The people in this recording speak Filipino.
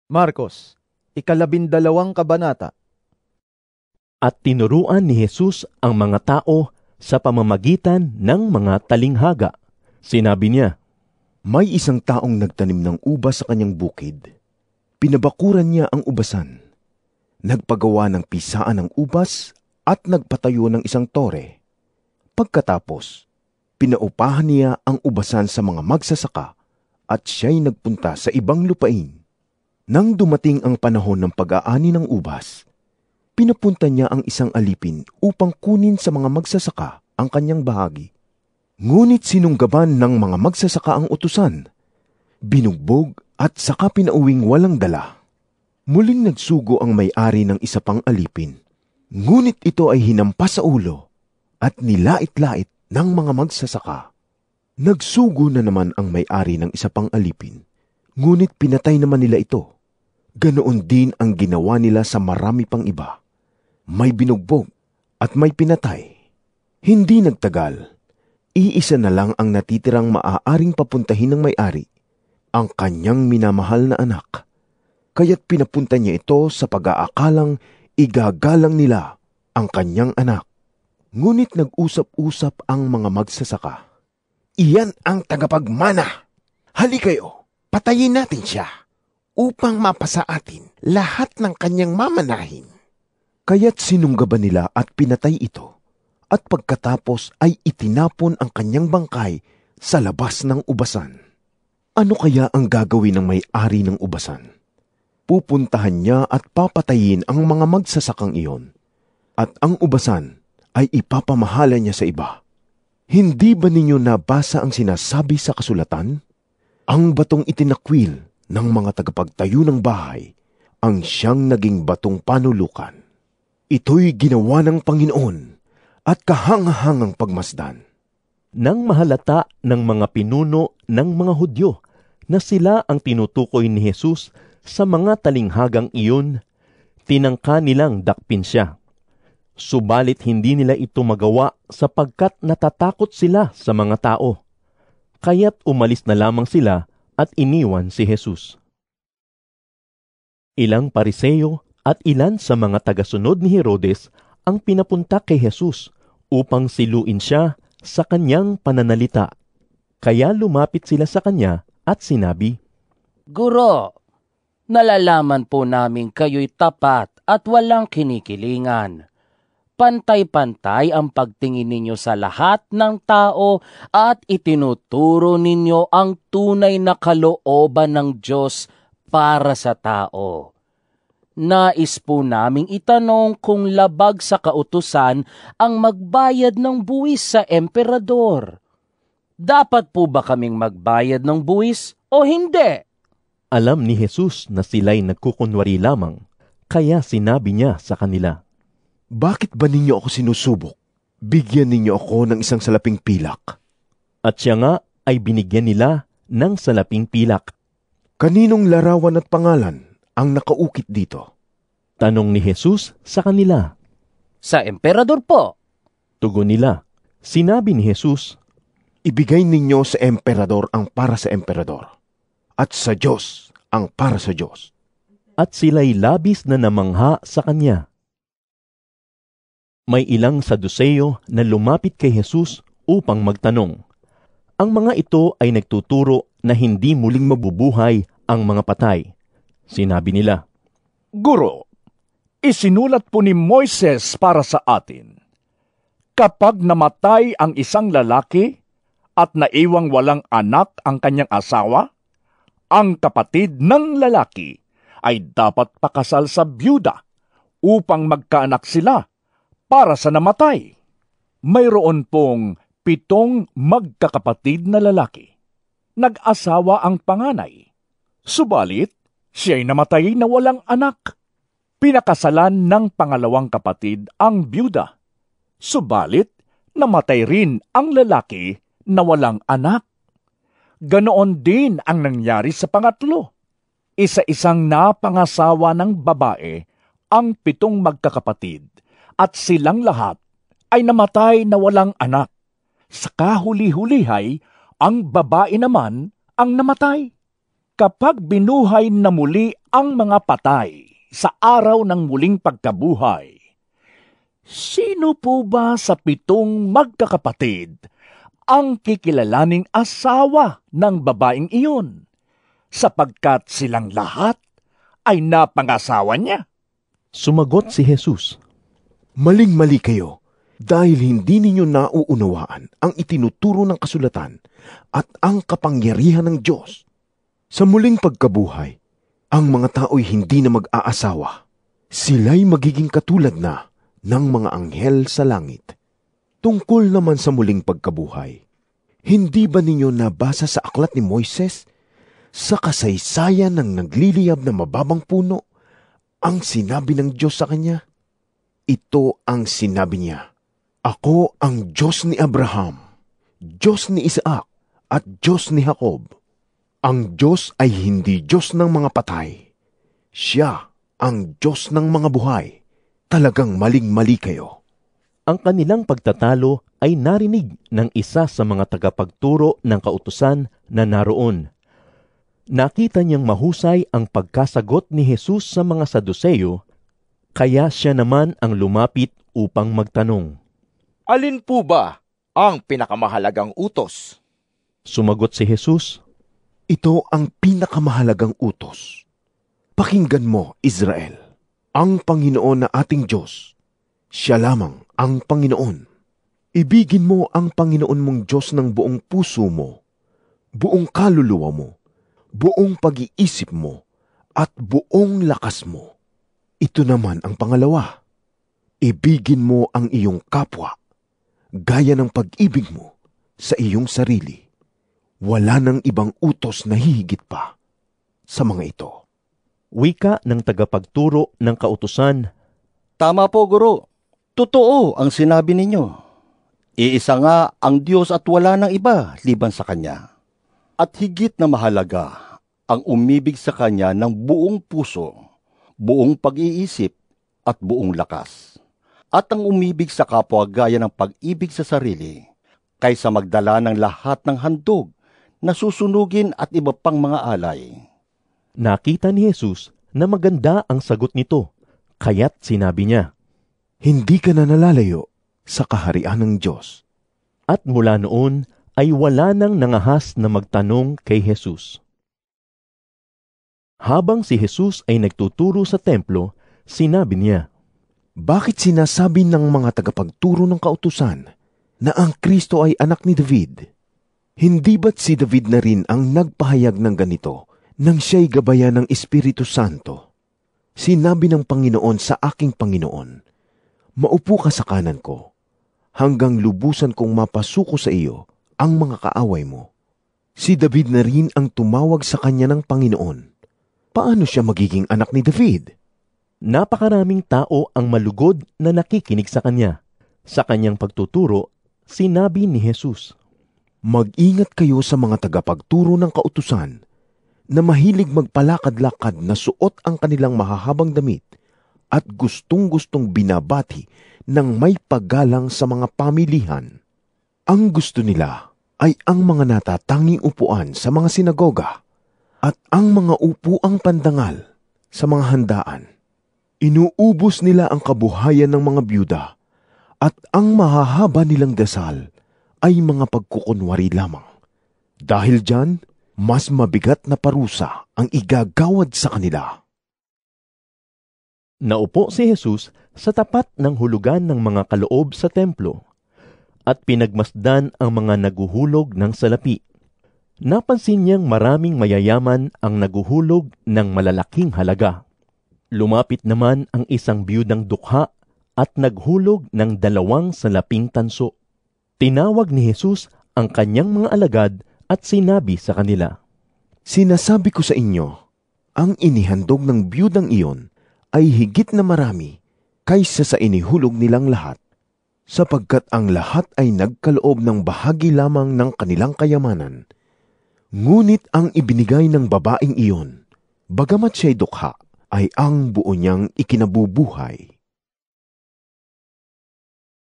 Marcos, 12 kabanata. At tinuruan ni Jesus ang mga tao sa pamamagitan ng mga talinghaga. Sinabi niya, May isang taong nagtanim ng ubas sa kanyang bukid. Pinabakuran niya ang ubasan. Nagpagawa ng pisaan ng ubas at nagpatayo ng isang tore. Pagkatapos, pinaupahan niya ang ubasan sa mga magsasaka at siya'y nagpunta sa ibang lupain. Nang dumating ang panahon ng pag-aani ng ubas, pinapunta niya ang isang alipin upang kunin sa mga magsasaka ang kanyang bahagi. Ngunit sinunggaban ng mga magsasaka ang utusan, binugbog at saka pinauwing walang dala. Muling nagsugo ang may-ari ng isa pang alipin, ngunit ito ay hinampas sa ulo at nilait-lait ng mga magsasaka. Nagsugo na naman ang may-ari ng isa pang alipin, ngunit pinatay naman nila ito. Ganoon din ang ginawa nila sa marami pang iba. May binugbog at may pinatay. Hindi nagtagal, iisa na lang ang natitirang maaaring papuntahin ng may-ari, ang kanyang minamahal na anak. Kaya't pinapunta niya ito sa pag-aakalang igagalang nila ang kanyang anak. Ngunit nag-usap-usap ang mga magsasaka. Iyan ang tagapagmana. Hali kayo, patayin natin siya upang mapasa atin lahat ng kanyang mamanahin. Kaya't sinunggaban nila at pinatay ito, at pagkatapos ay itinapon ang kanyang bangkay sa labas ng ubasan. Ano kaya ang gagawin ng may-ari ng ubasan? Pupuntahan niya at papatayin ang mga magsasakang iyon, at ang ubasan ay ipapamahala niya sa iba. Hindi ba ninyo nabasa ang sinasabi sa kasulatan? Ang batong itinakwil ng mga tagapagtayo ng bahay ang siyang naging batong panulukan. Ito'y ginawa ng Panginoon at kahangahangang pagmasdan. nang mahalata ng mga pinuno ng mga Hudyo na sila ang tinutukoy ni Jesus sa mga talinghagang iyon, tinangka nilang dakpin siya. Subalit hindi nila ito magawa sapagkat natatakot sila sa mga tao. Kaya't umalis na lamang sila at iniwan si Jesus. Ilang Pariseo at ilan sa mga tagasunod ni Herodes ang pinapunta kay Jesus upang siluin siya sa kanyang pananalita. Kaya lumapit sila sa kanya at sinabi, Guro, nalalaman po namin kayo'y tapat at walang kinikilingan. Pantay-pantay ang pagtingin ninyo sa lahat ng tao at itinuturo ninyo ang tunay na kalooban ng Diyos para sa tao. Nais po naming itanong kung labag sa kautusan ang magbayad ng buwis sa emperador. Dapat po ba kaming magbayad ng buwis o hindi? Alam ni Jesus na sila'y nagkukunwari lamang, kaya sinabi niya sa kanila, Bakit ba ninyo ako sinusubok? Bigyan ninyo ako ng isang salaping pilak. At siya nga ay binigyan nila ng salaping pilak. Kaninong larawan at pangalan ang nakaukit dito? Tanong ni Jesus sa kanila. Sa emperador po. Tugon nila. Sinabi ni Jesus, Ibigay ninyo sa emperador ang para sa emperador, at sa Diyos ang para sa Diyos. At sila'y labis na namangha sa kanya. May ilang Saduceo na lumapit kay Jesus upang magtanong. Ang mga ito ay nagtuturo na hindi muling mabubuhay ang mga patay. Sinabi nila, Guro, isinulat po ni Moises para sa atin, kapag namatay ang isang lalaki at naiwang walang anak ang kanyang asawa, ang kapatid ng lalaki ay dapat pakasal sa byuda upang magkaanak sila para sa namatay. Mayroon pong 7 magkakapatid na lalaki. Nag-asawa ang panganay. Subalit, siya'y namatay na walang anak. Pinakasalan ng pangalawang kapatid ang byuda. Subalit, namatay rin ang lalaki na walang anak. Ganoon din ang nangyari sa pangatlo. Isa-isang napangasawa ng babae ang 7 magkakapatid at silang lahat ay namatay na walang anak. Sa kahuli-hulihay, ang babae naman ang namatay. kapag binuhay na muli ang mga patay sa araw ng muling pagkabuhay, sino po ba sa 7 magkakapatid ang kikilalaning asawa ng babaeng iyon, sapagkat silang lahat ay napangasawa niya? Sumagot si Jesus, Maling-mali kayo dahil hindi ninyo nauunawaan ang itinuturo ng kasulatan at ang kapangyarihan ng Diyos. Sa muling pagkabuhay, ang mga tao'y hindi na mag-aasawa. Sila'y magiging katulad na ng mga anghel sa langit. Tungkol naman sa muling pagkabuhay, hindi ba ninyo nabasa sa aklat ni Moises, sa kasaysayan ng nagliliyab na mababang puno, ang sinabi ng Diyos sa kanya? Ito ang sinabi niya, Ako ang Diyos ni Abraham, Diyos ni Isaac, at Diyos ni Jacob. Ang Diyos ay hindi Diyos ng mga patay. Siya ang Diyos ng mga buhay. Talagang maling-mali kayo. ang kanilang pagtatalo ay narinig ng isa sa mga tagapagturo ng kautusan na naroon. Nakita niyang mahusay ang pagkasagot ni Jesus sa mga Saduseyo, kaya siya naman ang lumapit upang magtanong. Alin po ba ang pinakamahalagang utos? Sumagot si Jesus, Ito ang pinakamahalagang utos. Pakinggan mo, Israel, ang Panginoon na ating Diyos. Siya lamang ang Panginoon. Ibigin mo ang Panginoon mong Diyos ng buong puso mo, buong kaluluwa mo, buong pag-iisip mo, at buong lakas mo. Ito naman ang pangalawa. Ibigin mo ang iyong kapwa, gaya ng pag-ibig mo sa iyong sarili. Wala nang ibang utos na hihigit pa sa mga ito. wika ng tagapagturo ng kautusan. Tama po, Guro. Totoo ang sinabi ninyo. Iisa nga ang Diyos at wala nang iba liban sa Kanya. At higit na mahalaga ang umibig sa Kanya ng buong puso, buong pag-iisip at buong lakas. At ang umibig sa kapwa gaya ng pag-ibig sa sarili, kaysa magdala ng lahat ng handog na susunugin at iba pang mga alay. Nakita ni Jesus na maganda ang sagot nito, kaya't sinabi niya, Hindi ka na nalalayo sa kaharian ng Diyos. at mula noon ay wala nang nangahas na magtanong kay Jesus. Habang si Jesus ay nagtuturo sa templo, sinabi niya, Bakit sinasabi ng mga tagapagturo ng kautusan na ang Kristo ay anak ni David? Hindi ba't si David na rin ang nagpahayag ng ganito nang siya'y gabayan ng Espiritu Santo? Sinabi ng Panginoon sa aking Panginoon, Maupo ka sa kanan ko, hanggang lubusan kong mapasuko sa iyo ang mga kaaway mo. Si David na rin ang tumawag sa kanya ng Panginoon. Paano siya magiging anak ni David? Napakaraming tao ang malugod na nakikinig sa kanya. Sa kanyang pagtuturo, sinabi ni Jesus, Mag-ingat kayo sa mga tagapagturo ng kautusan na mahilig magpalakad-lakad na suot ang kanilang mahahabang damit at gustong-gustong binabati ng may paggalang sa mga pamilihan. Ang gusto nila ay ang mga natatanging upuan sa mga sinagoga at ang mga upuang pandangal sa mga handaan. Inuubos nila ang kabuhayan ng mga byuda at ang mahahaba nilang dasal ay mga pagkukunwari lamang. Dahil dyan, mas mabigat na parusa ang igagawad sa kanila. Naupo si Jesus sa tapat ng hulugan ng mga kaloob sa templo at pinagmasdan ang mga naguhulog ng salapi. Napansin niyang maraming mayayaman ang naguhulog ng malalaking halaga. Lumapit naman ang isang biyudang dukha at naghulog ng 2 salaping tanso. Tinawag ni Jesus ang kanyang mga alagad at sinabi sa kanila, Sinasabi ko sa inyo, ang inihandog ng biyudang iyon ay higit na marami kaysa sa inihulog nilang lahat, sapagkat ang lahat ay nagkaloob ng bahagi lamang ng kanilang kayamanan. Ngunit ang ibinigay ng babaeng iyon, bagamat siya'y dukha, ay ang buo niyang ikinabubuhay.